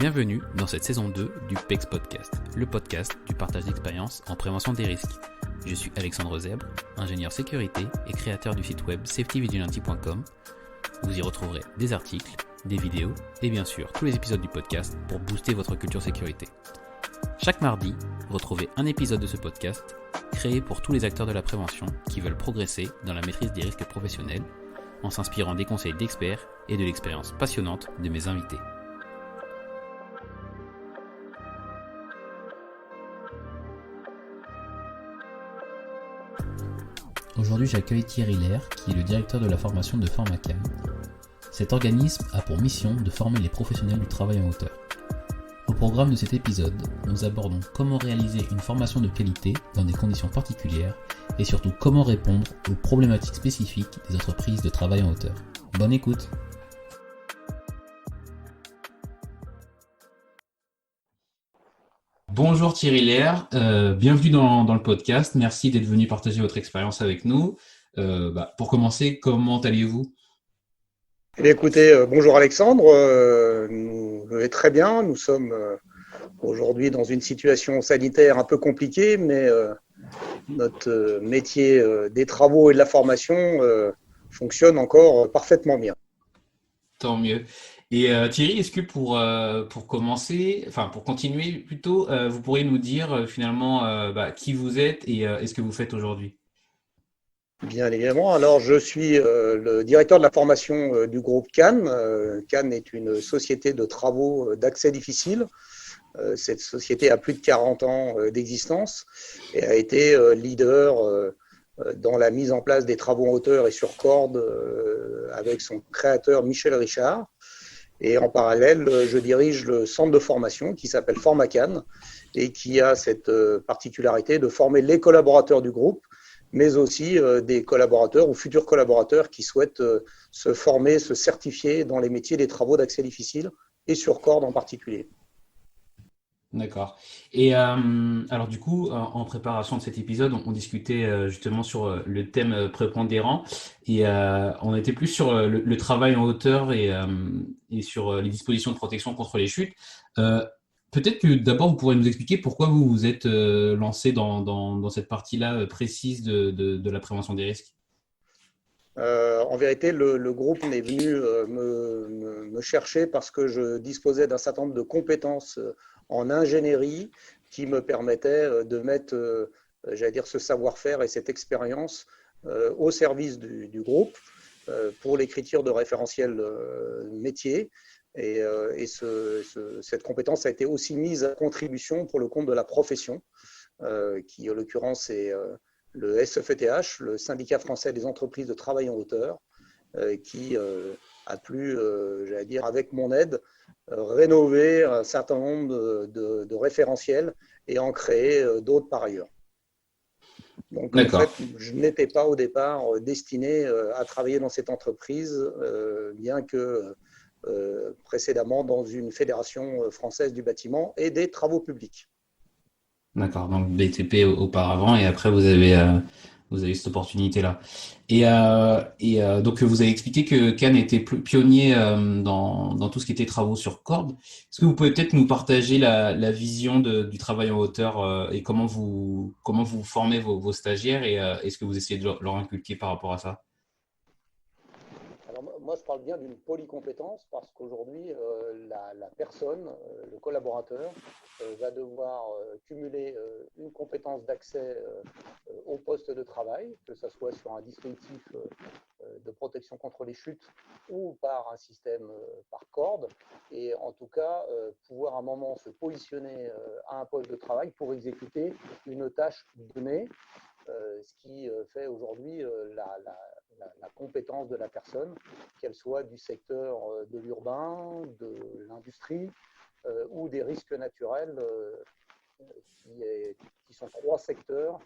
Bienvenue dans cette saison 2 du PEX Podcast, le podcast du partage d'expériences en prévention des risques. Je suis Alexandre Zèbre, ingénieur sécurité et créateur du site web safetyvigilante.com. Vous y retrouverez des articles, des vidéos et bien sûr tous les épisodes du podcast pour booster votre culture sécurité. Chaque mardi, retrouvez un épisode de ce podcast créé pour tous les acteurs de la prévention qui veulent progresser dans la maîtrise des risques professionnels en s'inspirant des conseils d'experts et de l'expérience passionnante de mes invités. Aujourd'hui, j'accueille Thierry Lair, qui est le directeur de la formation de Formacan. Cet organisme a pour mission de former les professionnels du travail en hauteur. Au programme de cet épisode, nous abordons comment réaliser une formation de qualité dans des conditions particulières et surtout comment répondre aux problématiques spécifiques des entreprises de travail en hauteur. Bonne écoute! Bonjour Thierry Lair, bienvenue dans le podcast. Merci d'être venu partager votre expérience avec nous. Pour commencer, comment allez-vous? Écoutez, bonjour Alexandre, nous allons très bien. Nous sommes aujourd'hui dans une situation sanitaire un peu compliquée, mais notre métier des travaux et de la formation fonctionne encore parfaitement bien. Tant mieux. Et Thierry, est-ce que pour continuer plutôt, vous pourriez nous dire finalement qui vous êtes et ce que vous faites aujourd'hui? Bien évidemment. Alors, je suis le directeur de la formation du groupe Can. Can est une société de travaux d'accès difficile. Cette société a plus de 40 ans d'existence et a été leader dans la mise en place des travaux en hauteur et sur corde avec son créateur Michel Richard. Et en parallèle, je dirige le centre de formation qui s'appelle Formacan et qui a cette particularité de former les collaborateurs du groupe, mais aussi des collaborateurs ou futurs collaborateurs qui souhaitent se former, se certifier dans les métiers des travaux d'accès difficile et sur corde en particulier. D'accord. Et alors du coup, en préparation de cet épisode, on discutait justement sur le thème prépondérant et on était plus sur le travail en hauteur et sur les dispositions de protection contre les chutes. Peut-être que d'abord, vous pourrez nous expliquer pourquoi vous vous êtes lancé dans cette partie-là précise de la prévention des risques. En vérité, le groupe est venu me chercher parce que je disposais d'un certain nombre de compétences en ingénierie qui me permettaient de mettre, ce savoir-faire et cette expérience au service du groupe pour l'écriture de référentiels métiers. Et cette compétence a été aussi mise à contribution pour le compte de la profession, qui en l'occurrence est le SFETH, le syndicat français des entreprises de travail en hauteur, qui a pu, avec mon aide, rénover un certain nombre de référentiels et en créer d'autres par ailleurs. Donc, en fait, je n'étais pas au départ destiné à travailler dans cette entreprise, bien que précédemment dans une fédération française du bâtiment et des travaux publics. D'accord, donc BTP auparavant et après vous avez cette opportunité-là. Et donc vous avez expliqué que Can était pionnier dans tout ce qui était travaux sur corde. Est-ce que vous pouvez peut-être nous partager la vision du travail en hauteur et comment vous formez vos stagiaires et est-ce que vous essayez de leur inculquer par rapport à ça? Alors, moi, je parle bien d'une polycompétence parce qu'aujourd'hui, la personne, le collaborateur, va devoir cumuler une compétence d'accès au poste de travail, que ce soit sur un dispositif de protection contre les chutes ou par un système par corde, et en tout cas pouvoir à un moment se positionner à un poste de travail pour exécuter une tâche donnée, ce qui fait aujourd'hui la compétence de la personne, qu'elle soit du secteur de l'urbain, de l'industrie ou des risques naturels, qui sont trois secteurs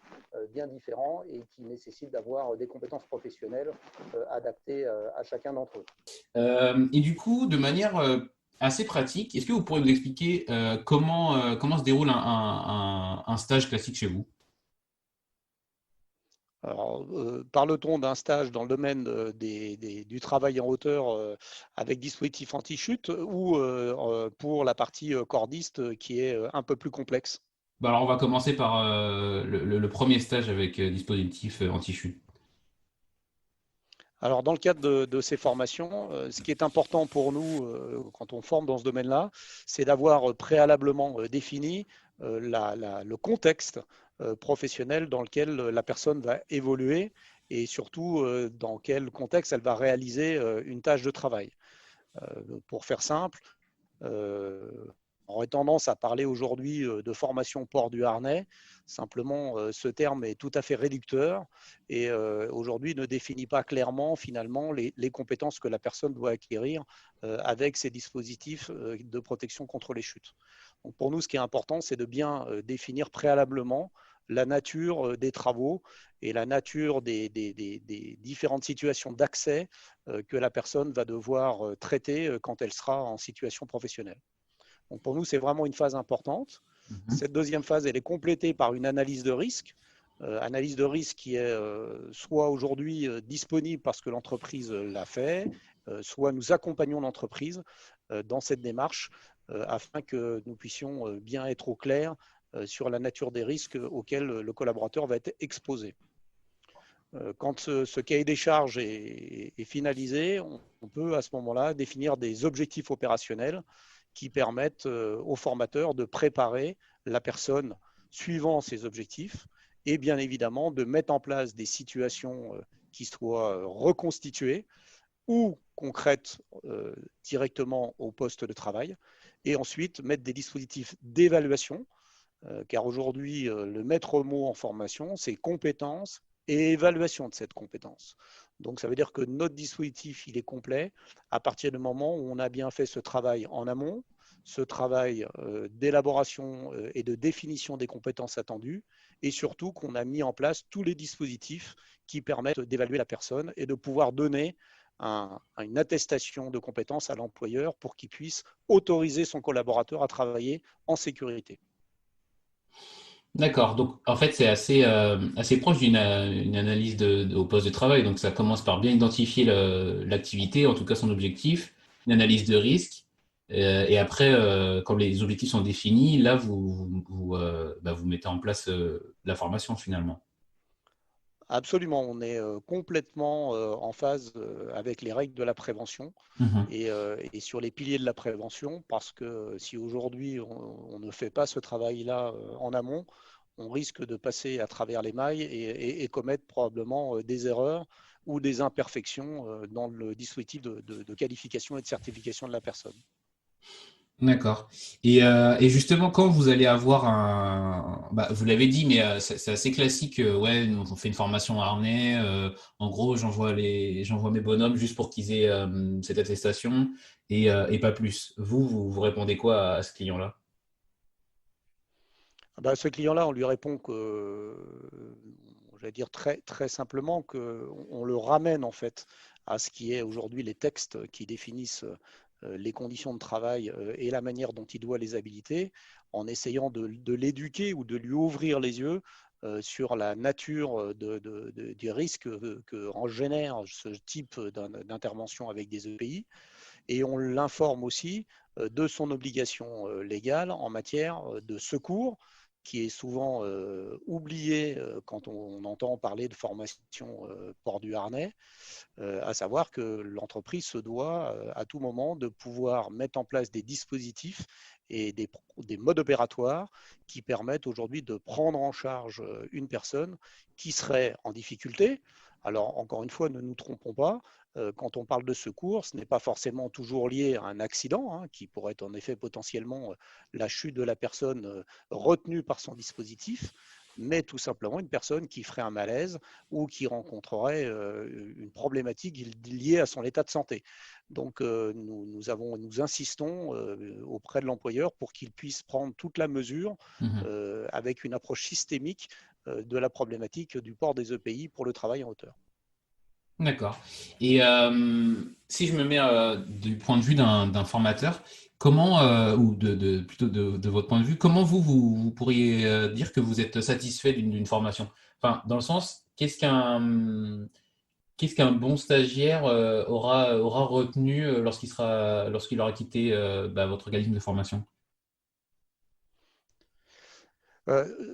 bien différents et qui nécessitent d'avoir des compétences professionnelles adaptées à chacun d'entre eux. Et du coup, de manière assez pratique, est-ce que vous pourriez nous expliquer comment se déroule un stage classique chez vous? Alors, parle-t-on d'un stage dans le domaine du travail en hauteur avec dispositif anti-chute ou pour la partie cordiste qui est un peu plus complexe? Bah alors, on va commencer par le premier stage avec dispositif anti-chute. Alors, dans le cadre de ces formations, ce qui est important pour nous quand on forme dans ce domaine-là, c'est d'avoir préalablement défini le contexte professionnel dans lequel la personne va évoluer et surtout dans quel contexte elle va réaliser une tâche de travail. Pour faire simple, euh, on aurait tendance à parler aujourd'hui de formation port du harnais. Simplement, ce terme est tout à fait réducteur et aujourd'hui ne définit pas clairement finalement les compétences que la personne doit acquérir avec ces dispositifs de protection contre les chutes. Donc pour nous, ce qui est important, c'est de bien définir préalablement la nature des travaux et la nature des différentes situations d'accès que la personne va devoir traiter quand elle sera en situation professionnelle. Donc pour nous, c'est vraiment une phase importante. Mhm. Cette deuxième phase, elle est complétée par une analyse de risque. Analyse de risque qui est soit aujourd'hui disponible parce que l'entreprise l'a fait, soit nous accompagnons l'entreprise dans cette démarche afin que nous puissions bien être au clair sur la nature des risques auxquels le collaborateur va être exposé. Quand ce cahier des charges est finalisé, on peut à ce moment-là définir des objectifs opérationnels qui permettent aux formateurs de préparer la personne suivant ces objectifs et bien évidemment de mettre en place des situations qui soient reconstituées ou concrètes directement au poste de travail et ensuite mettre des dispositifs d'évaluation car aujourd'hui le maître mot en formation c'est compétence et évaluation de cette compétence. Donc ça veut dire que notre dispositif il est complet à partir du moment où on a bien fait ce travail en amont, ce travail d'élaboration et de définition des compétences attendues, et surtout qu'on a mis en place tous les dispositifs qui permettent d'évaluer la personne et de pouvoir donner une attestation de compétences à l'employeur pour qu'il puisse autoriser son collaborateur à travailler en sécurité. D'accord. Donc, en fait, c'est assez proche une analyse au poste de travail. Donc, ça commence par bien identifier l'activité, en tout cas son objectif, une analyse de risque. Et après, quand les objectifs sont définis, là, vous mettez en place la formation finalement. Absolument, on est complètement en phase avec les règles de la prévention Mhm. et sur les piliers de la prévention, parce que si aujourd'hui on ne fait pas ce travail-là en amont, on risque de passer à travers les mailles et commettre probablement des erreurs ou des imperfections dans le dispositif de qualification et de certification de la personne. D'accord. Et justement, quand vous allez avoir vous l'avez dit, mais c'est assez classique. Ouais, on fait une formation à harnais. En gros, j'envoie mes bonhommes juste pour qu'ils aient cette attestation et pas plus. Vous répondez quoi à ce client-là? Ben, ce client-là, on lui répond que, j'allais dire très, très simplement, qu'on le ramène en fait à ce qui est aujourd'hui les textes qui définissent les conditions de travail et la manière dont il doit les habiliter, en essayant de l'éduquer ou de lui ouvrir les yeux sur la nature du risque que génère ce type d'intervention avec des EPI. Et on l'informe aussi de son obligation légale en matière de secours, qui est souvent oublié quand on entend parler de formation port du harnais, à savoir que l'entreprise se doit à tout moment de pouvoir mettre en place des dispositifs et des modes opératoires qui permettent aujourd'hui de prendre en charge une personne qui serait en difficulté. Alors, encore une fois, ne nous trompons pas, quand on parle de secours, ce n'est pas forcément toujours lié à un accident, hein, qui pourrait être en effet potentiellement la chute de la personne retenue par son dispositif, mais tout simplement une personne qui ferait un malaise ou qui rencontrerait une problématique liée à son état de santé. Donc nous insistons auprès de l'employeur pour qu'il puisse prendre toute la mesure Mhm. avec une approche systémique de la problématique du port des EPI pour le travail en hauteur. D'accord. Et si je me mets du point de vue d'un formateur, comment, ou plutôt de votre point de vue, comment vous pourriez dire que vous êtes satisfait d'une formation? Enfin, dans le sens, qu'est-ce qu'un qu'est-ce qu'un bon stagiaire aura retenu lorsqu'il aura quitté votre organisme de formation?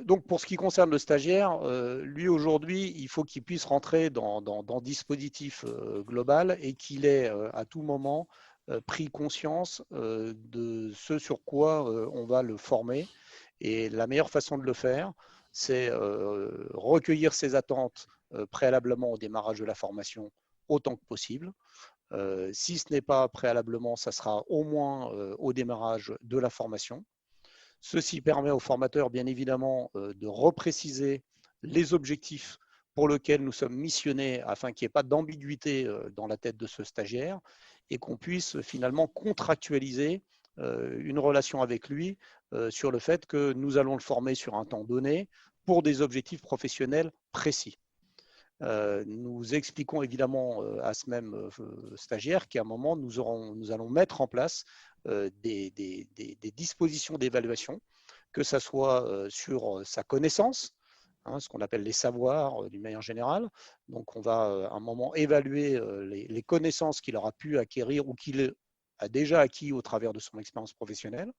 Donc, pour ce qui concerne le stagiaire, lui aujourd'hui, il faut qu'il puisse rentrer dans le dispositif global et qu'il ait à tout moment pris conscience de ce sur quoi on va le former. Et la meilleure façon de le faire, c'est recueillir ses attentes préalablement au démarrage de la formation autant que possible. Si ce n'est pas préalablement, ça sera au moins au démarrage de la formation. Ceci permet aux formateurs, bien évidemment, de repréciser les objectifs pour lesquels nous sommes missionnés afin qu'il n'y ait pas d'ambiguïté dans la tête de ce stagiaire et qu'on puisse finalement contractualiser une relation avec lui sur le fait que nous allons le former sur un temps donné pour des objectifs professionnels précis. Nous expliquons évidemment à ce même stagiaire qu'à un moment, nous allons mettre en place des dispositions d'évaluation, que ce soit sur sa connaissance, ce qu'on appelle les savoirs d'une manière générale. Donc, on va à un moment évaluer les connaissances qu'il aura pu acquérir ou qu'il a déjà acquis au travers de son expérience professionnelle.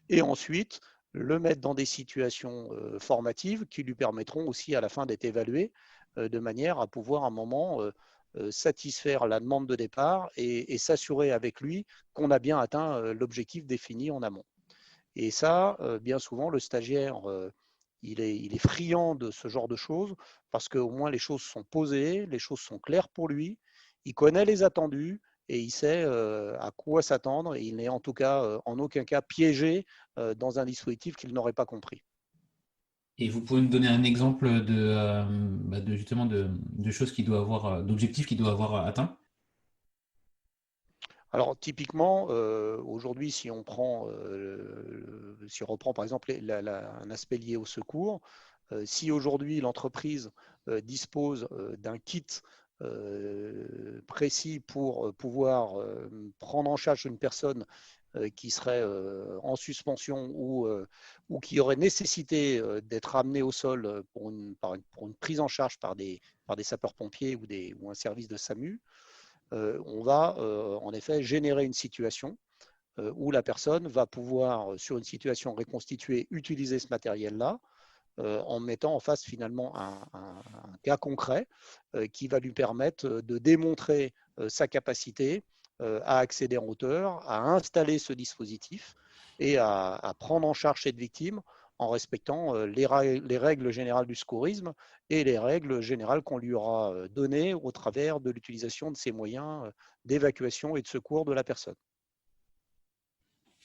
Et ensuite, le mettre dans des situations formatives qui lui permettront aussi à la fin d'être évalué de manière à pouvoir à un moment satisfaire la demande de départ et s'assurer avec lui qu'on a bien atteint l'objectif défini en amont. Et ça, bien souvent, le stagiaire, il est friand de ce genre de choses parce qu'au moins les choses sont posées, les choses sont claires pour lui, il connaît les attendus et il sait à quoi s'attendre et il n'est en tout cas en aucun cas piégé dans un dispositif qu'il n'aurait pas compris. Et vous pouvez nous donner un exemple justement de choses qu'il doit avoir, d'objectifs qu'il doit avoir atteint? Alors typiquement, aujourd'hui, si on reprend par exemple un aspect lié au secours, si aujourd'hui l'entreprise dispose d'un kit précis pour pouvoir prendre en charge une personne qui serait en suspension ou qui aurait nécessité d'être amenée au sol pour une prise en charge par des sapeurs-pompiers ou un service de SAMU, on va en effet générer une situation où la personne va pouvoir, sur une situation reconstituée, utiliser ce matériel-là en mettant en face finalement un cas concret qui va lui permettre de démontrer sa capacité à accéder en hauteur, à installer ce dispositif et à prendre en charge cette victime en respectant les règles générales du secourisme et les règles générales qu'on lui aura données au travers de l'utilisation de ces moyens d'évacuation et de secours de la personne.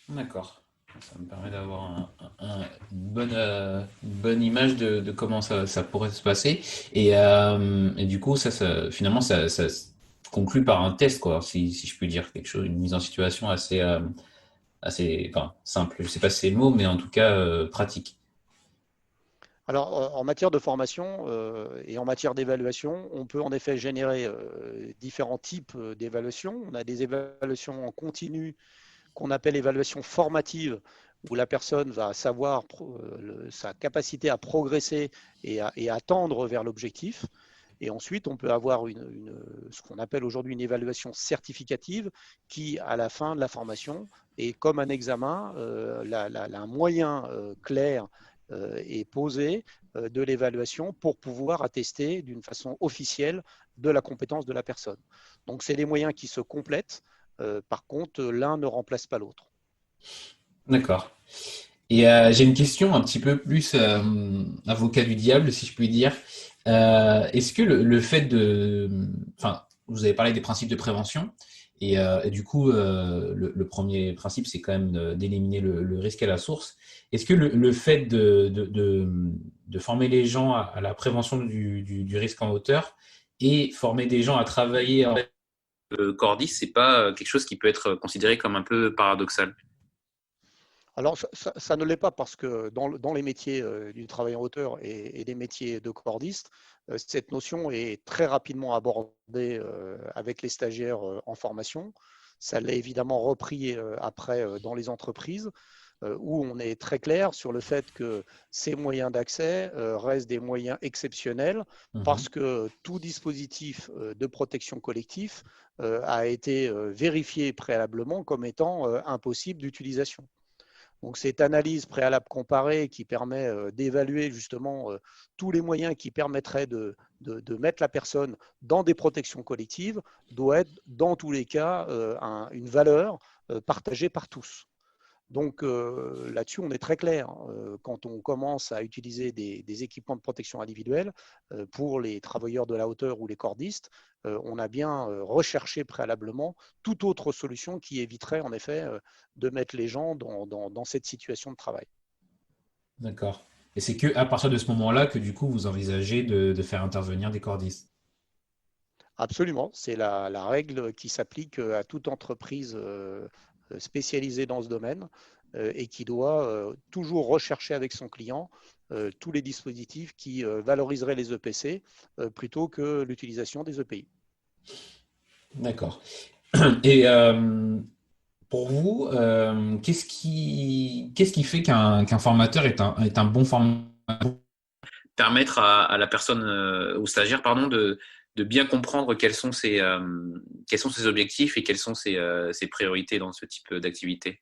D'accord. Ça me permet d'avoir une bonne image de comment ça pourrait se passer. Et du coup, finalement, ça se conclut par un test, quoi, si je puis dire quelque chose, une mise en situation assez enfin, simple. Je ne sais pas si c'est le mot, mais en tout cas pratique. Alors, en matière de formation et en matière d'évaluation, on peut en effet générer différents types d'évaluations. On a des évaluations en continu qu'on appelle évaluation formative, où la personne va savoir sa capacité à progresser et à tendre vers l'objectif. Et ensuite, on peut avoir ce qu'on appelle aujourd'hui une évaluation certificative qui, à la fin de la formation, est comme un examen, un moyen clair est posé de l'évaluation pour pouvoir attester d'une façon officielle de la compétence de la personne. Donc, c'est des moyens qui se complètent. Par contre, l'un ne remplace pas l'autre. D'accord. Et j'ai une question un petit peu plus avocat du diable, si je puis dire. Est-ce que le fait enfin, vous avez parlé des principes de prévention, et du coup, le premier principe, c'est quand même d'éliminer le risque à la source. Est-ce que le fait de former les gens à la prévention du risque en hauteur et former des gens à travailler en cordis, c'est pas quelque chose qui peut être considéré comme un peu paradoxal? Alors, ça ne l'est pas parce que dans les métiers du travail en hauteur et des métiers de cordiste, cette notion est très rapidement abordée avec les stagiaires en formation. Ça l'est évidemment repris après dans les entreprises. où on est très clair sur le fait que ces moyens d'accès restent des moyens exceptionnels parce que tout dispositif de protection collective a été vérifié préalablement comme étant impossible d'utilisation. Donc, cette analyse préalable comparée qui permet d'évaluer justement tous les moyens qui permettraient de mettre la personne dans des protections collectives doit être dans tous les cas une valeur partagée par tous. Donc là-dessus, on est très clair. Quand on commence à utiliser des équipements de protection individuelle pour les travailleurs de la hauteur ou les cordistes, on a bien recherché préalablement toute autre solution qui éviterait en effet de mettre les gens dans cette situation de travail. D'accord. Et c'est que à partir de ce moment-là que du coup vous envisagez de faire intervenir des cordistes. Absolument, c'est la règle qui s'applique à toute entreprise spécialisée dans ce domaine et qui doit toujours rechercher avec son client tous les dispositifs qui valoriseraient les EPC plutôt que l'utilisation des EPI. D'accord. Et pour vous, qu'est-ce qui fait qu'un formateur est un bon formateur? Permettre à la personne, au stagiaire, pardon, de bien comprendre quels sont ses objectifs et quelles sont ses priorités dans ce type d'activité.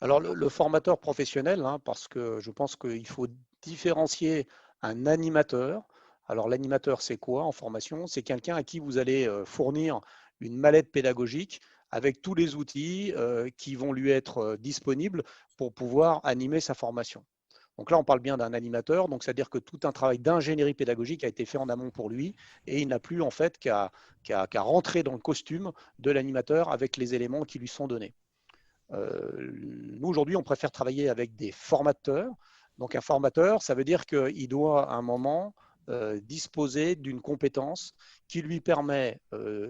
Alors le formateur professionnel, hein, parce que je pense qu'il faut différencier un animateur. Alors l'animateur, c'est quoi en formation? C'est quelqu'un à qui vous allez fournir une mallette pédagogique avec tous les outils qui vont lui être disponibles pour pouvoir animer sa formation. Donc là, on parle bien d'un animateur, donc c'est-à-dire que tout un travail d'ingénierie pédagogique a été fait en amont pour lui et il n'a plus en fait qu'à rentrer dans le costume de l'animateur avec les éléments qui lui sont donnés. Nous, aujourd'hui, on préfère travailler avec des formateurs. Donc un formateur, ça veut dire qu'il doit à un moment disposer d'une compétence qui lui permet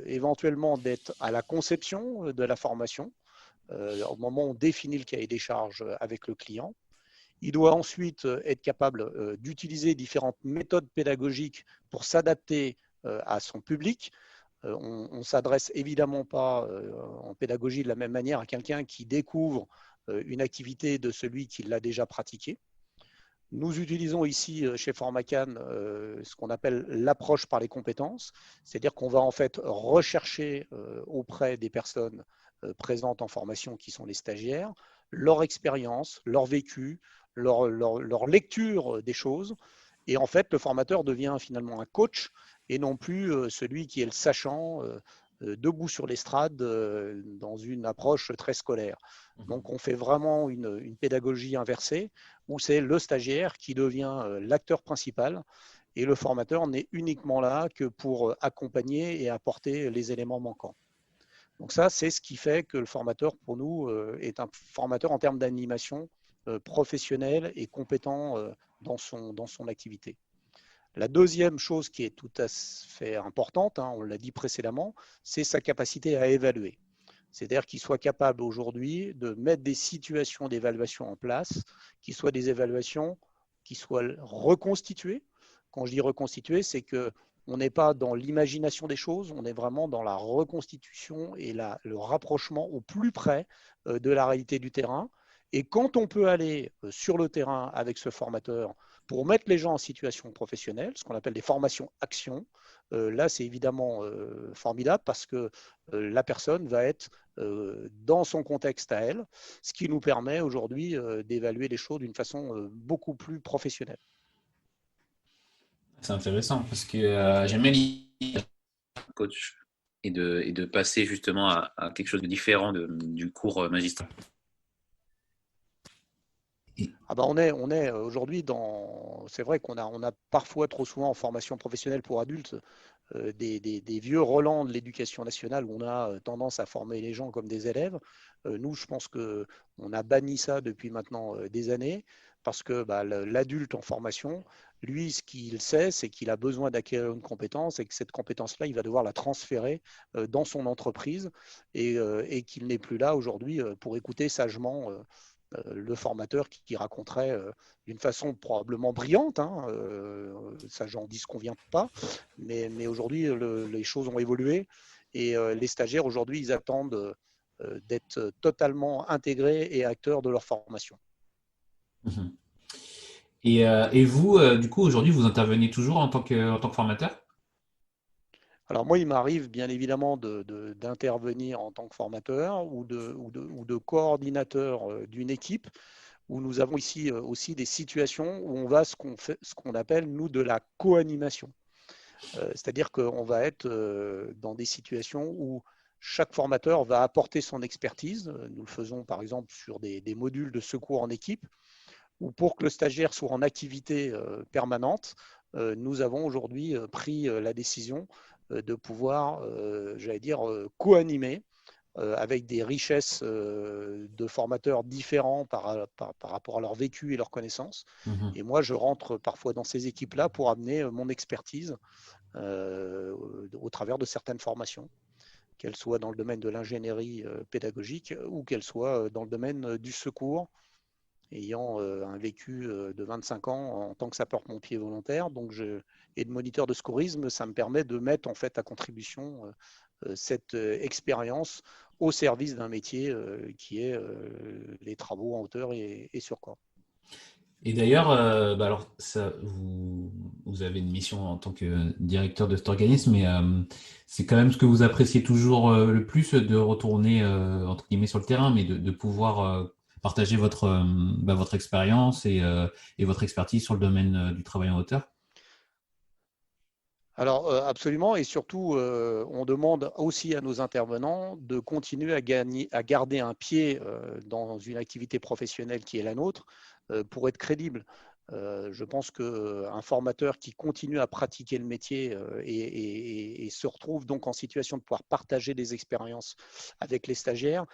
éventuellement d'être à la conception de la formation, au moment où on définit le cahier des charges avec le client. Il doit ensuite être capable d'utiliser différentes méthodes pédagogiques pour s'adapter à son public. On ne s'adresse évidemment pas en pédagogie de la même manière à quelqu'un qui découvre une activité de celui qui l'a déjà pratiquée. Nous utilisons ici chez Formacan ce qu'on appelle l'approche par les compétences, c'est-à-dire qu'on va en fait rechercher auprès des personnes présentes en formation qui sont les stagiaires, leur expérience, leur vécu, leur lecture des choses. Et en fait, le formateur devient finalement un coach et non plus celui qui est le sachant debout sur l'estrade dans une approche très scolaire. Donc on fait vraiment une pédagogie inversée où c'est le stagiaire qui devient l'acteur principal et le formateur n'est uniquement là que pour accompagner et apporter les éléments manquants. Donc ça, c'est ce qui fait que le formateur, pour nous, est un formateur en termes d'animation professionnel et compétent dans son activité. La deuxième chose qui est tout à fait importante, hein, on l'a dit précédemment, c'est sa capacité à évaluer. C'est-à-dire qu'il soit capable aujourd'hui de mettre des situations d'évaluation en place, qui soient des évaluations qui soient reconstituées. Quand je dis reconstituées, c'est qu'on n'est pas dans l'imagination des choses, on est vraiment dans la reconstitution et le rapprochement au plus près de la réalité du terrain. Et quand on peut aller sur le terrain avec ce formateur pour mettre les gens en situation professionnelle, ce qu'on appelle des formations actions, là c'est évidemment formidable parce que la personne va être dans son contexte à elle, ce qui nous permet aujourd'hui d'évaluer les choses d'une façon beaucoup plus professionnelle. C'est intéressant parce que j'aime bien l'idée de coach et de passer justement à quelque chose de différent du cours magistral. Ah bah on est aujourd'hui dans. C'est vrai qu'on a parfois trop souvent en formation professionnelle pour adultes des vieux relents de l'éducation nationale où on a tendance à former les gens comme des élèves. Nous, je pense qu'on a banni ça depuis maintenant des années parce que l'adulte en formation, lui, ce qu'il sait, c'est qu'il a besoin d'acquérir une compétence et que cette compétence-là, il va devoir la transférer dans son entreprise et qu'il n'est plus là aujourd'hui pour écouter sagement le formateur qui raconterait d'une façon probablement brillante, hein, ça j'en disconviens pas, mais aujourd'hui les choses ont évolué et les stagiaires aujourd'hui ils attendent d'être totalement intégrés et acteurs de leur formation. Mhm. Et vous, du coup, aujourd'hui, vous intervenez toujours en tant que formateur? Alors moi, il m'arrive bien évidemment d'intervenir en tant que formateur ou de coordinateur d'une équipe, où nous avons ici aussi des situations où on va ce qu'on appelle, nous, de la co-animation. C'est-à-dire qu'on va être dans des situations où chaque formateur va apporter son expertise. Nous le faisons par exemple sur des modules de secours en équipe, ou pour que le stagiaire soit en activité permanente, nous avons aujourd'hui pris la décision de pouvoir, j'allais dire, co-animer avec des richesses de formateurs différents par rapport à leur vécu et leurs connaissances. Mhm. Et moi, je rentre parfois dans ces équipes-là pour amener mon expertise au travers de certaines formations, qu'elles soient dans le domaine de l'ingénierie pédagogique ou qu'elles soient dans le domaine du secours, ayant un vécu de 25 ans en tant que sapeur-pompier volontaire et de moniteur de secourisme. Ça me permet de mettre en fait à contribution cette expérience au service d'un métier qui est les travaux en hauteur et sur corps. Et d'ailleurs, alors ça, vous avez une mission en tant que directeur de cet organisme, mais c'est quand même ce que vous appréciez toujours le plus de retourner entre guillemets sur le terrain, mais de pouvoir partager votre expérience et votre expertise sur le domaine du travail en hauteur. Alors absolument, et surtout, on demande aussi à nos intervenants de continuer à garder un pied dans une activité professionnelle qui est la nôtre pour être crédible. Je pense qu'un formateur qui continue à pratiquer le métier et se retrouve donc en situation de pouvoir partager des expériences avec les stagiaires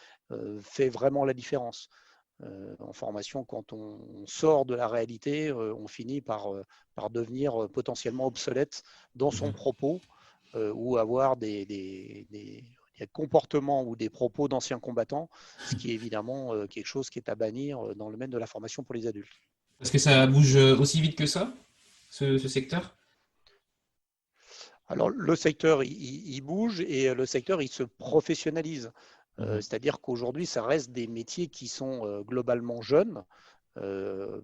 fait vraiment la différence. En formation, quand on sort de la réalité, on finit par devenir potentiellement obsolète dans son Mhm. propos ou avoir des comportements ou des propos d'anciens combattants, ce qui est évidemment quelque chose qui est à bannir dans le domaine de la formation pour les adultes. Parce que ça bouge aussi vite que ça, ce secteur? Alors le secteur, il bouge et le secteur, il se professionnalise. Mhm. C'est-à-dire qu'aujourd'hui, ça reste des métiers qui sont globalement jeunes,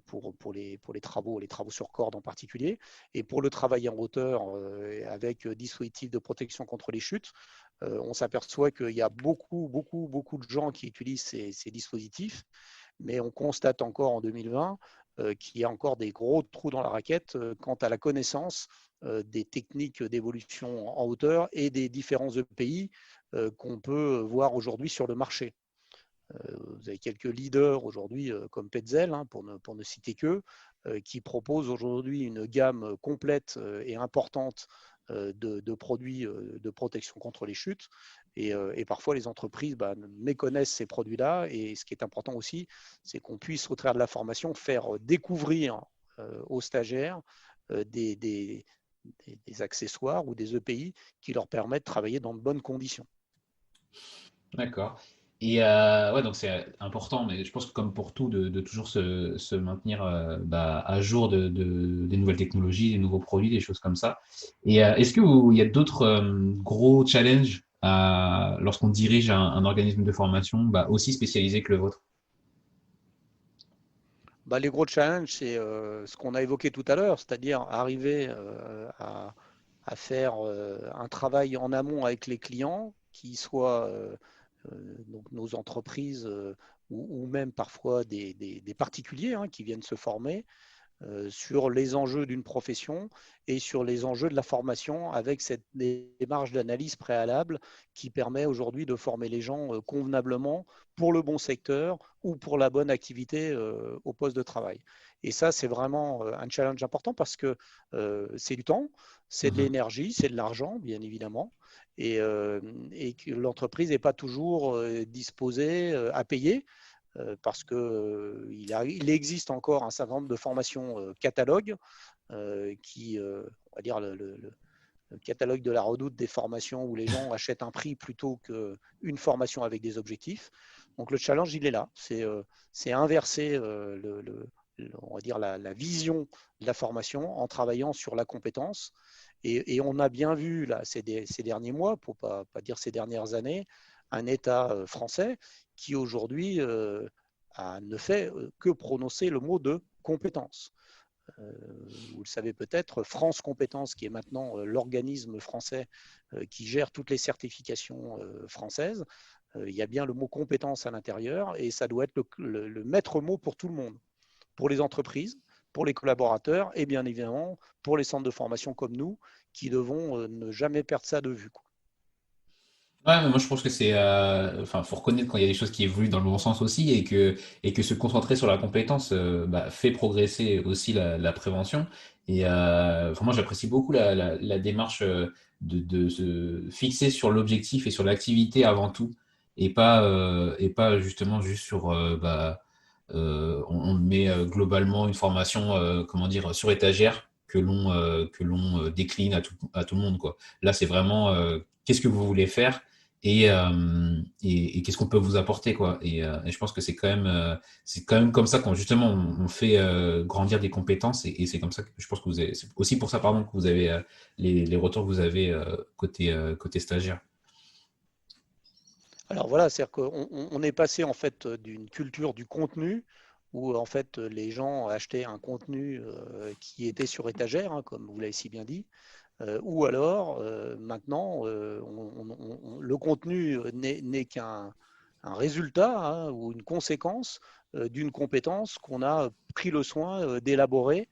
pour les travaux sur corde en particulier, et pour le travail en hauteur avec dispositifs de protection contre les chutes. On s'aperçoit qu'il y a beaucoup de gens qui utilisent ces dispositifs, mais on constate encore en 2020 qu'il y a encore des gros trous dans la raquette quant à la connaissance des techniques d'évolution en hauteur et des différents EPI qu'on peut voir aujourd'hui sur le marché. Vous avez quelques leaders aujourd'hui comme Petzel, hein, pour ne citer qu'eux, qui proposent aujourd'hui une gamme complète et importante de produits de protection contre les chutes. Et parfois, les entreprises méconnaissent ces produits-là. Et ce qui est important aussi, c'est qu'on puisse, au travers de la formation, faire découvrir aux stagiaires des accessoires ou des EPI qui leur permettent de travailler dans de bonnes conditions. D'accord. Et ouais, donc c'est important, mais je pense que comme pour tout, de toujours se maintenir à jour des nouvelles technologies, des nouveaux produits, des choses comme ça. Et est-ce que il y a d'autres gros challenges lorsqu'on dirige un organisme de formation aussi spécialisé que le vôtre? Les gros challenges, c'est ce qu'on a évoqué tout à l'heure, c'est-à-dire arriver à faire un travail en amont avec les clients, qui soient donc nos entreprises ou même parfois des particuliers hein, qui viennent se former, sur les enjeux d'une profession et sur les enjeux de la formation avec cette démarche d'analyse préalable qui permet aujourd'hui de former les gens convenablement pour le bon secteur ou pour la bonne activité au poste de travail. Et ça, c'est vraiment un challenge important parce que c'est du temps, c'est de Mhm. l'énergie, c'est de l'argent, bien évidemment, et que l'entreprise n'est pas toujours disposée à payer parce qu'il existe encore un certain nombre de formations catalogues on va dire le catalogue de la redoute des formations où les gens achètent un prix plutôt qu'une formation avec des objectifs. Donc le challenge, il est là. C'est inverser on va dire la vision de la formation en travaillant sur la compétence. Et on a bien vu là, ces derniers mois, pour pas dire ces dernières années, un État français qui aujourd'hui ne fait que prononcer le mot de compétence. Vous le savez peut-être, France Compétences, qui est maintenant l'organisme français qui gère toutes les certifications françaises, il y a bien le mot compétence à l'intérieur et ça doit être le maître mot pour tout le monde, pour les entreprises, pour les collaborateurs et bien évidemment pour les centres de formation comme nous qui devons ne jamais perdre ça de vue. Ouais, mais moi je pense que enfin, faut reconnaître quand il y a des choses qui évoluent dans le bon sens aussi et que se concentrer sur la compétence fait progresser aussi la prévention. Et enfin, moi j'apprécie beaucoup la démarche de se fixer sur l'objectif et sur l'activité avant tout et pas justement juste sur on met globalement une formation comment dire sur étagère que l'on décline à tout le monde quoi. Là c'est vraiment qu'est-ce que vous voulez faire et qu'est-ce qu'on peut vous apporter quoi et je pense que c'est quand même comme ça qu'on justement on fait grandir des compétences et c'est comme ça que je pense que vous avez c'est aussi pour ça pardon que vous avez les retours que vous avez côté stagiaire. Alors voilà, c'est-à-dire qu'on est passé en fait d'une culture du contenu où en fait les gens achetaient un contenu qui était sur étagère, hein, comme vous l'avez si bien dit, ou alors maintenant le contenu n'est qu'un un résultat hein, ou une conséquence d'une compétence qu'on a pris le soin d'élaborer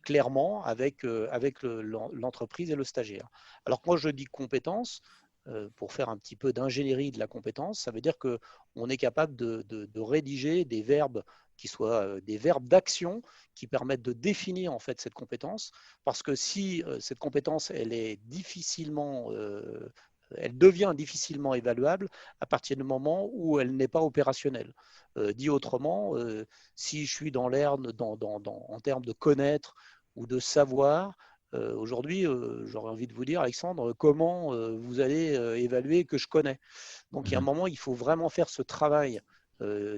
clairement avec l'entreprise et le stagiaire. Alors quand je dis compétence, pour faire un petit peu d'ingénierie de la compétence, ça veut dire qu'on est capable de rédiger des verbes qui soient des verbes d'action qui permettent de définir en fait cette compétence. Parce que si cette compétence elle devient difficilement évaluable à partir du moment où elle n'est pas opérationnelle. Dit autrement, si je suis dans l'air en termes de connaître ou de savoir, aujourd'hui, j'aurais envie de vous dire, Alexandre, comment vous allez évaluer que je connais. Donc, il y a un Mhm. moment, il faut vraiment faire ce travail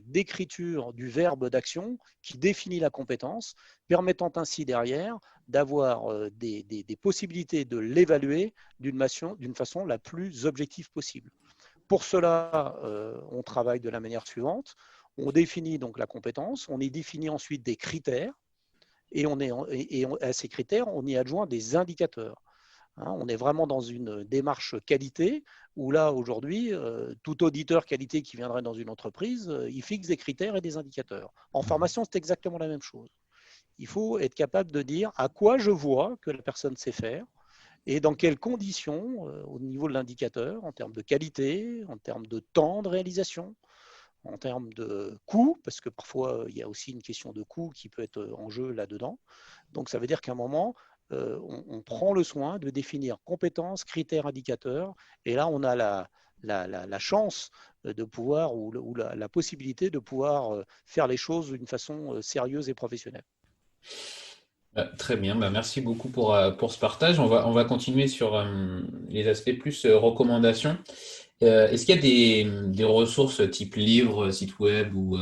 d'écriture du verbe d'action qui définit la compétence, permettant ainsi derrière d'avoir des possibilités de l'évaluer d'une façon la plus objective possible. Pour cela, on travaille de la manière suivante. On définit donc la compétence, on y définit ensuite des critères et à ces critères, on y adjoint des indicateurs. Hein, on est vraiment dans une démarche qualité où là, aujourd'hui, tout auditeur qualité qui viendrait dans une entreprise, il fixe des critères et des indicateurs. En formation, c'est exactement la même chose. Il faut être capable de dire à quoi je vois que la personne sait faire et dans quelles conditions, au niveau de l'indicateur, en termes de qualité, en termes de temps de réalisation, en termes de coût, parce que parfois il y a aussi une question de coût qui peut être en jeu là-dedans. Donc ça veut dire qu'à un moment, on prend le soin de définir compétences, critères, indicateurs, et là on a la chance de pouvoir ou la possibilité de pouvoir faire les choses d'une façon sérieuse et professionnelle. Très bien, merci beaucoup pour ce partage. On va continuer sur les aspects plus recommandations. Est-ce qu'il y a des ressources type livre, site web ou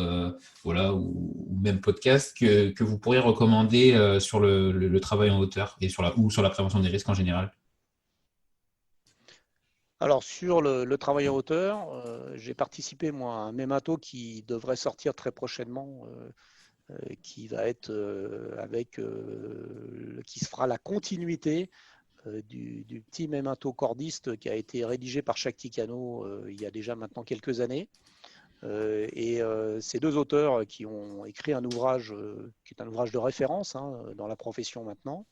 voilà ou même podcast que vous pourriez recommander sur le travail en hauteur et sur la prévention des risques en général? Alors sur le travail en hauteur, j'ai participé moi à un mémato qui devrait sortir très prochainement, qui va être qui se fera la continuité du petit mémato cordiste qui a été rédigé par Jacques Ticano il y a déjà maintenant quelques années. Ces deux auteurs qui ont écrit un ouvrage qui est un ouvrage de référence hein, dans la profession maintenant,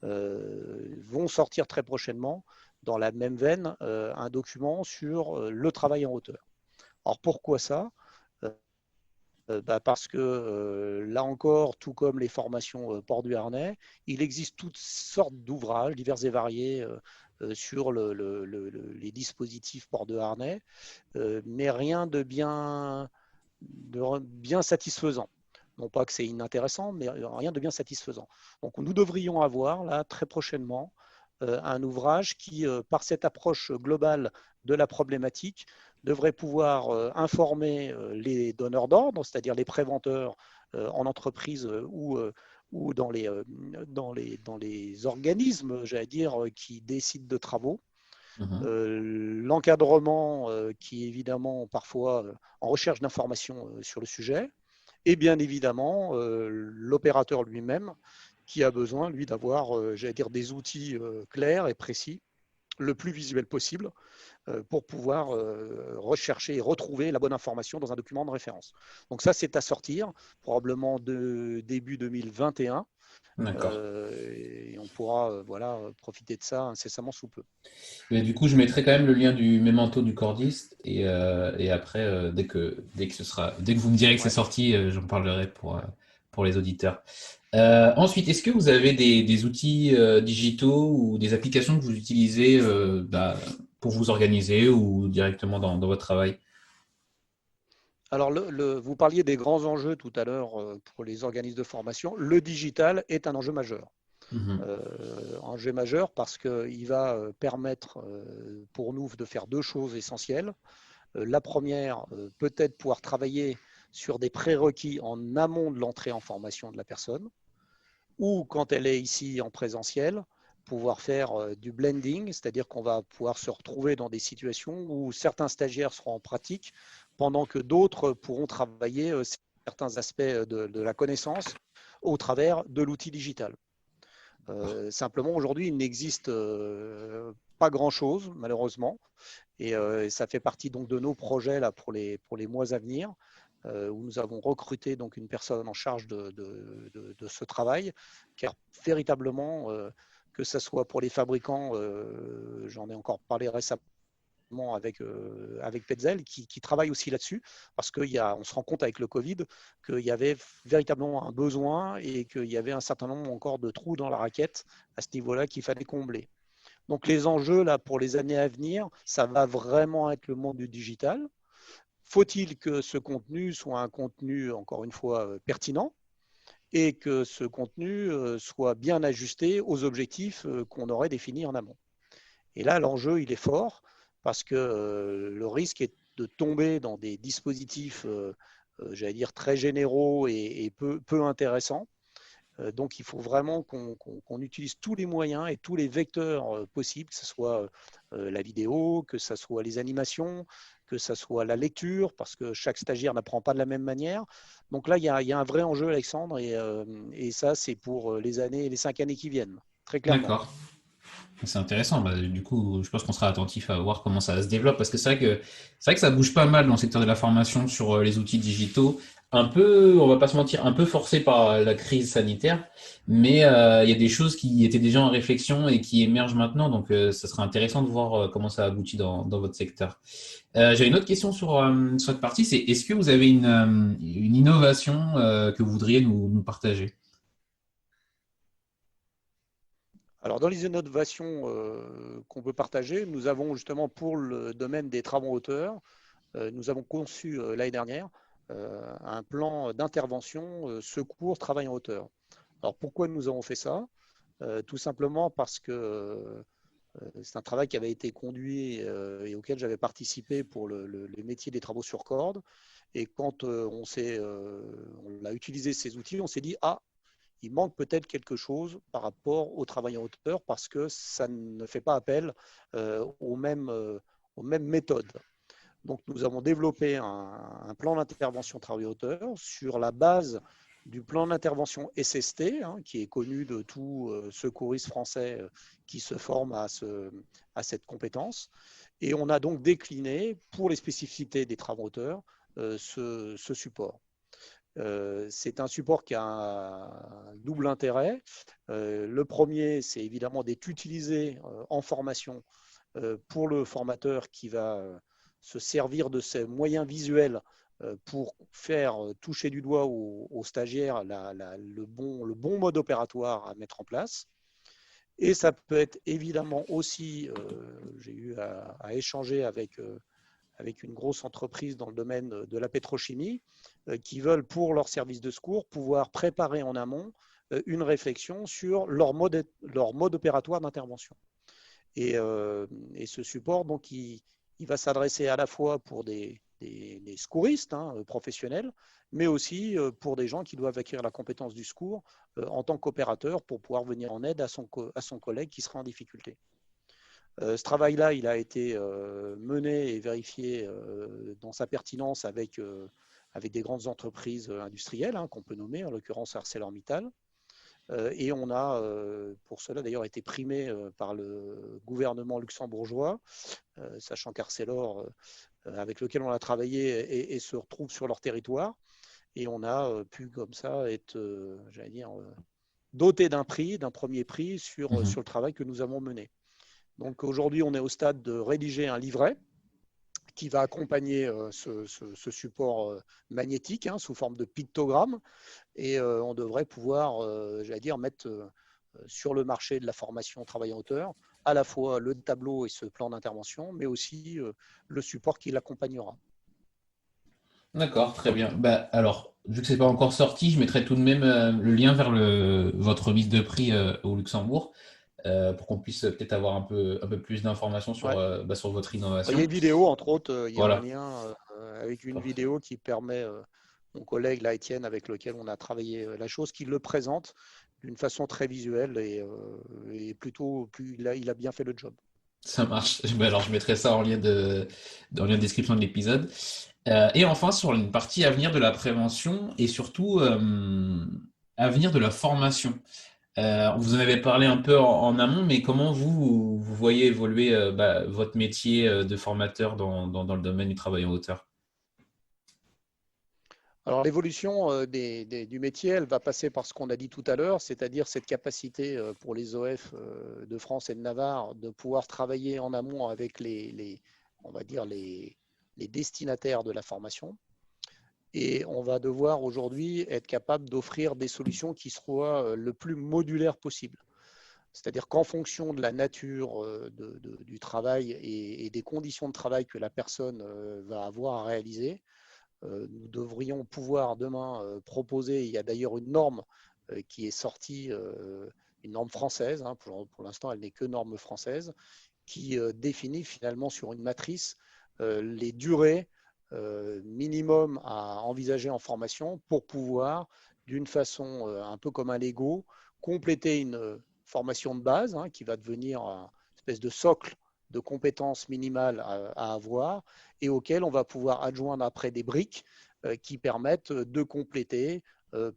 vont sortir très prochainement dans la même veine un document sur le travail en hauteur. Alors pourquoi ça? Parce que là encore, tout comme les formations port du harnais, il existe toutes sortes d'ouvrages divers et variés sur les dispositifs port de harnais, mais rien de bien satisfaisant. Non pas que c'est inintéressant, mais rien de bien satisfaisant. Donc nous devrions avoir là très prochainement un ouvrage qui, par cette approche globale de la problématique, devrait pouvoir informer les donneurs d'ordre, c'est-à-dire les préventeurs en entreprise ou dans les organismes, j'allais dire, qui décident de travaux, Mhm. l'encadrement qui est évidemment parfois en recherche d'informations sur le sujet, et bien évidemment l'opérateur lui-même qui a besoin, lui, d'avoir, j'allais dire, des outils clairs et précis, le plus visuel possible, pour pouvoir rechercher et retrouver la bonne information dans un document de référence. Donc ça, c'est à sortir, probablement de début 2021, D'accord. et on pourra voilà, profiter de ça incessamment sous peu. Mais du coup, je mettrai quand même le lien du Memento du cordiste et après, dès que vous me direz que c'est Ouais. sorti, j'en parlerai pour les auditeurs. Ensuite, est-ce que vous avez des outils digitaux ou des applications que vous utilisez pour vous organiser ou directement dans votre travail? Alors, vous parliez des grands enjeux tout à l'heure pour les organismes de formation. Le digital est un enjeu majeur. Mhm. Enjeu majeur parce qu'il va permettre pour nous de faire deux choses essentielles. La première, peut-être pouvoir travailler sur des prérequis en amont de l'entrée en formation de la personne, ou quand elle est ici en présentiel, pouvoir faire du blending, c'est-à-dire qu'on va pouvoir se retrouver dans des situations où certains stagiaires seront en pratique, pendant que d'autres pourront travailler certains aspects de la connaissance au travers de l'outil digital. Simplement, aujourd'hui, il n'existe pas grand-chose, malheureusement, et ça fait partie donc de nos projets là, pour les mois à venir, où nous avons recruté donc une personne en charge de ce travail, car véritablement, que ce soit pour les fabricants, j'en ai encore parlé récemment avec Petzel, qui travaille aussi là-dessus, parce qu'on se rend compte avec le Covid qu'il y avait véritablement un besoin et qu'il y avait un certain nombre encore de trous dans la raquette à ce niveau-là qu'il fallait combler. Donc les enjeux là pour les années à venir, ça va vraiment être le monde du digital. Faut-il que ce contenu soit un contenu, encore une fois, pertinent et que ce contenu soit bien ajusté aux objectifs qu'on aurait définis en amont. Et là, l'enjeu, il est fort parce que le risque est de tomber dans des dispositifs, j'allais dire, très généraux et peu intéressants. Donc, il faut vraiment qu'on utilise tous les moyens et tous les vecteurs possibles, que ce soit la vidéo, que ce soit les animations, que ce soit la lecture, parce que chaque stagiaire n'apprend pas de la même manière. Donc là, il y a un vrai enjeu, Alexandre, et ça, c'est pour les 5 années qui viennent, très clairement. D'accord. C'est intéressant. Bah, du coup, je pense qu'on sera attentif à voir comment ça se développe parce que c'est vrai que ça bouge pas mal dans le secteur de la formation sur les outils digitaux. Un peu, on va pas se mentir, un peu forcé par la crise sanitaire, mais il y a des choses qui étaient déjà en réflexion et qui émergent maintenant. Donc, ça sera intéressant de voir comment ça aboutit dans votre secteur. J'ai une autre question sur cette partie, c'est est-ce que vous avez une innovation que vous voudriez nous partager? Alors, dans les innovations qu'on peut partager, nous avons justement pour le domaine des travaux en hauteur, nous avons conçu l'année dernière un plan d'intervention secours travail en hauteur. Alors, pourquoi nous avons fait ça? Tout simplement parce que c'est un travail qui avait été conduit et auquel j'avais participé pour le métier des travaux sur corde. Et quand on a utilisé ces outils, on s'est dit, ah, il manque peut-être quelque chose par rapport au travail en hauteur parce que ça ne fait pas appel aux mêmes méthodes. Donc, nous avons développé un plan d'intervention travail en hauteur sur la base du plan d'intervention SST, hein, qui est connu de tout secouriste français qui se forme à cette compétence. Et on a donc décliné, pour les spécificités des travaux en hauteur, ce support. C'est un support qui a un double intérêt. Le premier, c'est évidemment d'être utilisé en formation pour le formateur qui va se servir de ces moyens visuels pour faire toucher du doigt aux stagiaires le bon mode opératoire à mettre en place. Et ça peut être évidemment aussi, j'ai eu à échanger avec une grosse entreprise dans le domaine de la pétrochimie qui veulent, pour leur service de secours, pouvoir préparer en amont une réflexion sur leur mode opératoire d'intervention. Et ce support, donc, il va s'adresser à la fois pour des secouristes hein, professionnels, mais aussi pour des gens qui doivent acquérir la compétence du secours en tant qu'opérateur pour pouvoir venir en aide à son collègue qui sera en difficulté. Ce travail-là, il a été mené et vérifié dans sa pertinence avec des grandes entreprises industrielles, qu'on peut nommer, en l'occurrence ArcelorMittal. Et on a, pour cela d'ailleurs, été primé par le gouvernement luxembourgeois, sachant qu'Arcelor, avec lequel on a travaillé, et se retrouve sur leur territoire. Et on a pu comme ça être, j'allais dire, doté d'un premier prix sur le travail que nous avons mené. Donc aujourd'hui, on est au stade de rédiger un livret qui va accompagner ce support magnétique sous forme de pictogramme. Et on devrait pouvoir, j'allais dire, mettre sur le marché de la formation au travail en hauteur à la fois le tableau et ce plan d'intervention, mais aussi le support qui l'accompagnera. D'accord, très bien. Bah, alors, vu que c'est pas encore sorti, je mettrai tout de même le lien vers votre remise de prix au Luxembourg pour qu'on puisse peut-être avoir un peu plus d'informations Ouais. sur votre Il y a innovation. une vidéo, entre autres, il y a un Voilà. lien avec une Parfait. vidéo qui permet, mon collègue là, Étienne, avec lequel on a travaillé la chose, qui le présente d'une façon très visuelle et plutôt, il a bien fait le job. Ça marche. Bah, alors, je mettrai ça en lien de description de l'épisode. Et enfin, sur une partie avenir de la prévention et surtout avenir de la formation. Vous en avez parlé un peu en amont, mais comment vous voyez évoluer votre métier de formateur dans le domaine du travail en hauteur? Alors l'évolution du métier, elle va passer par ce qu'on a dit tout à l'heure, c'est-à-dire cette capacité pour les OF de France et de Navarre de pouvoir travailler en amont avec on va dire les destinataires de la formation. Et on va devoir aujourd'hui être capable d'offrir des solutions qui soient le plus modulaires possible. C'est-à-dire qu'en fonction de la nature du travail et des conditions de travail que la personne va avoir à réaliser, nous devrions pouvoir demain proposer, il y a d'ailleurs une norme qui est sortie, une norme française, pour l'instant elle n'est que norme française, qui définit finalement sur une matrice les durées minimum à envisager en formation pour pouvoir, d'une façon un peu comme un Lego, compléter une formation de base qui va devenir une espèce de socle de compétences minimales à avoir et auquel on va pouvoir adjoindre après des briques qui permettent de compléter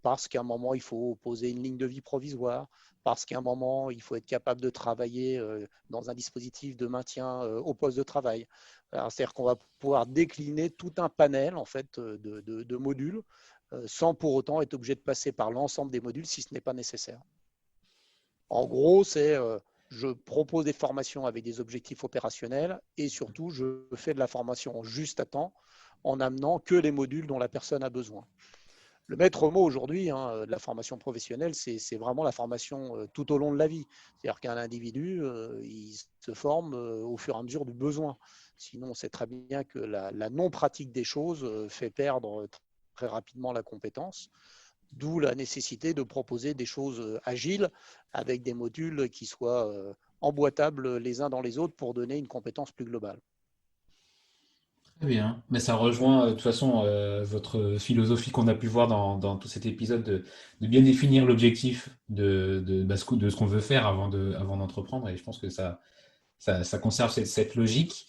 parce qu'à un moment, il faut poser une ligne de vie provisoire, parce qu'à un moment, il faut être capable de travailler dans un dispositif de maintien au poste de travail. C'est-à-dire qu'on va pouvoir décliner tout un panel en fait, de modules sans pour autant être obligé de passer par l'ensemble des modules si ce n'est pas nécessaire. En gros, c'est je propose des formations avec des objectifs opérationnels et surtout, je fais de la formation juste à temps en amenant que les modules dont la personne a besoin. Le maître mot aujourd'hui de la formation professionnelle, c'est vraiment la formation tout au long de la vie. C'est-à-dire qu'un individu, il se forme au fur et à mesure du besoin. Sinon, on sait très bien que la non-pratique des choses fait perdre très rapidement la compétence. D'où la nécessité de proposer des choses agiles avec des modules qui soient emboîtables les uns dans les autres pour donner une compétence plus globale. Très bien. Mais ça rejoint de toute façon votre philosophie qu'on a pu voir dans tout cet épisode de bien définir l'objectif de ce qu'on veut faire avant d'entreprendre. Et je pense que ça conserve cette logique.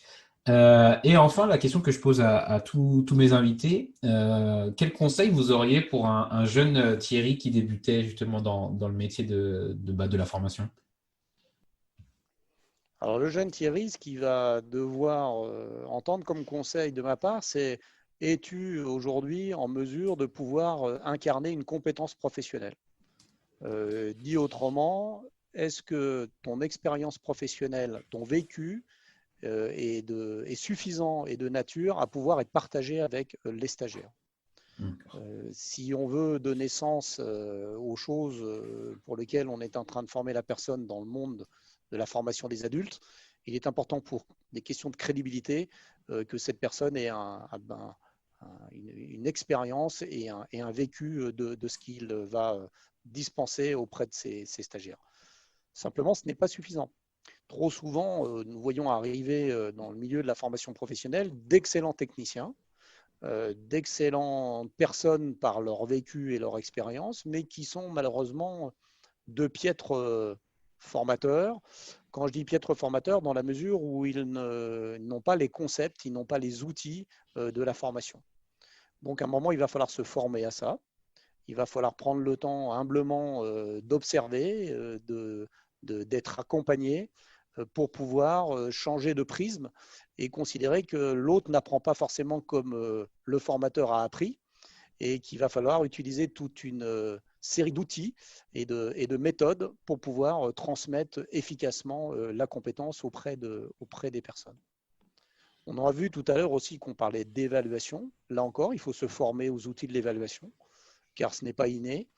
Et enfin, la question que je pose à tous mes invités, quel conseil vous auriez pour un jeune Thierry qui débutait justement dans le métier de la formation? Alors le jeune Thierry, ce qu'il va devoir entendre comme conseil de ma part, c'est es-tu aujourd'hui en mesure de pouvoir incarner une compétence professionnelle? Dit autrement, est-ce que ton expérience professionnelle, ton vécu est suffisant et de nature à pouvoir être partagé avec les stagiaires? Si on veut donner sens aux choses pour lesquelles on est en train de former la personne dans le monde de la formation des adultes, il est important pour des questions de crédibilité que cette personne ait une expérience et un vécu de ce qu'il va dispenser auprès de ses stagiaires. Simplement, ce n'est pas suffisant. Trop souvent, nous voyons arriver dans le milieu de la formation professionnelle d'excellents techniciens, d'excellentes personnes par leur vécu et leur expérience, mais qui sont malheureusement de piètres formateurs Quand je dis piètre formateur, dans la mesure où ils n'ont pas les concepts, ils n'ont pas les outils de la formation. Donc, à un moment, il va falloir se former à ça. Il va falloir prendre le temps humblement d'observer, d'être accompagné pour pouvoir changer de prisme et considérer que l'autre n'apprend pas forcément comme le formateur a appris et qu'il va falloir utiliser toute une série d'outils et de méthodes pour pouvoir transmettre efficacement la compétence auprès des personnes. On aura vu tout à l'heure aussi qu'on parlait d'évaluation. Là encore, il faut se former aux outils de l'évaluation, car ce n'est pas inné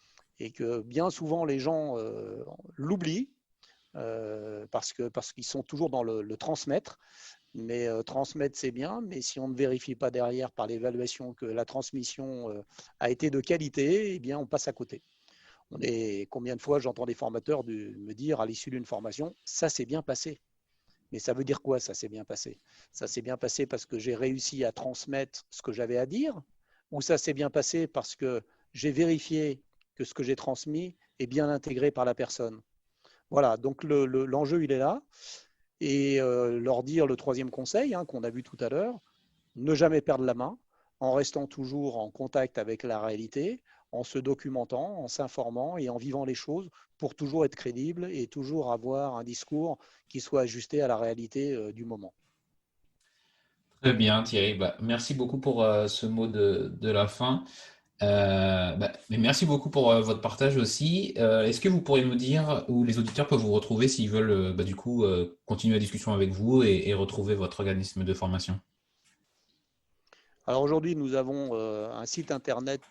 et que bien souvent les gens l'oublient parce qu'ils sont toujours dans le transmettre. Mais transmettre, c'est bien, mais si on ne vérifie pas derrière par l'évaluation que la transmission a été de qualité, eh bien, on passe à côté. Combien de fois j'entends des formateurs me dire à l'issue d'une formation, ça s'est bien passé. Mais ça veut dire quoi, ça s'est bien passé? Ça s'est bien passé parce que j'ai réussi à transmettre ce que j'avais à dire, ou ça s'est bien passé parce que j'ai vérifié que ce que j'ai transmis est bien intégré par la personne? Voilà, donc l'enjeu, il est là. Et leur dire le troisième conseil qu'on a vu tout à l'heure, ne jamais perdre la main, en restant toujours en contact avec la réalité, en se documentant, en s'informant et en vivant les choses pour toujours être crédible et toujours avoir un discours qui soit ajusté à la réalité du moment. Très bien, Thierry. Merci beaucoup pour ce mot de la fin. Mais merci beaucoup pour votre partage aussi. Est-ce que vous pourriez nous dire où les auditeurs peuvent vous retrouver s'ils veulent continuer la discussion avec vous et retrouver votre organisme de formation? Alors aujourd'hui, nous avons un site internet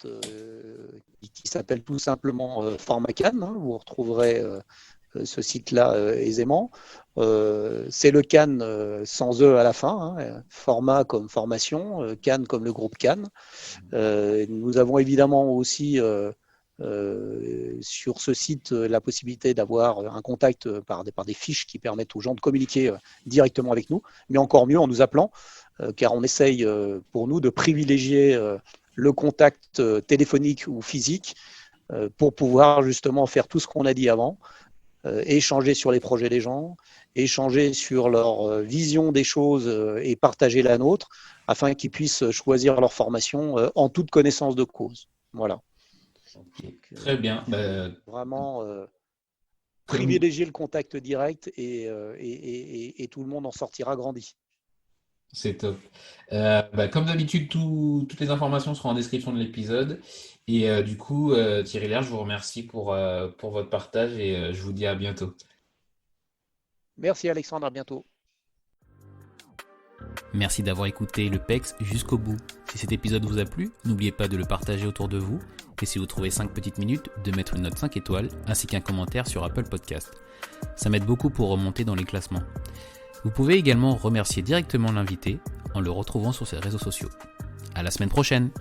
qui s'appelle tout simplement Formacan. Vous retrouverez ce site-là aisément. C'est le Can sans E à la fin, format comme formation, Can comme le groupe Can. Nous avons évidemment aussi sur ce site la possibilité d'avoir un contact par des fiches qui permettent aux gens de communiquer directement avec nous, mais encore mieux en nous appelant, car on essaye pour nous de privilégier le contact téléphonique ou physique pour pouvoir justement faire tout ce qu'on a dit avant, échanger sur les projets des gens, échanger sur leur vision des choses et partager la nôtre afin qu'ils puissent choisir leur formation en toute connaissance de cause. Voilà. Okay. Très bien. Vraiment privilégier le contact direct et tout le monde en sortira grandi. C'est top. Comme d'habitude, toutes les informations seront en description de l'épisode. Et du coup, Thierry Lerche, je vous remercie pour votre partage et je vous dis à bientôt. Merci Alexandre, à bientôt. Merci d'avoir écouté le PEX jusqu'au bout. Si cet épisode vous a plu, n'oubliez pas de le partager autour de vous. Et si vous trouvez 5 petites minutes, de mettre une note 5 étoiles ainsi qu'un commentaire sur Apple Podcast. Ça m'aide beaucoup pour remonter dans les classements. Vous pouvez également remercier directement l'invité en le retrouvant sur ses réseaux sociaux. À la semaine prochaine!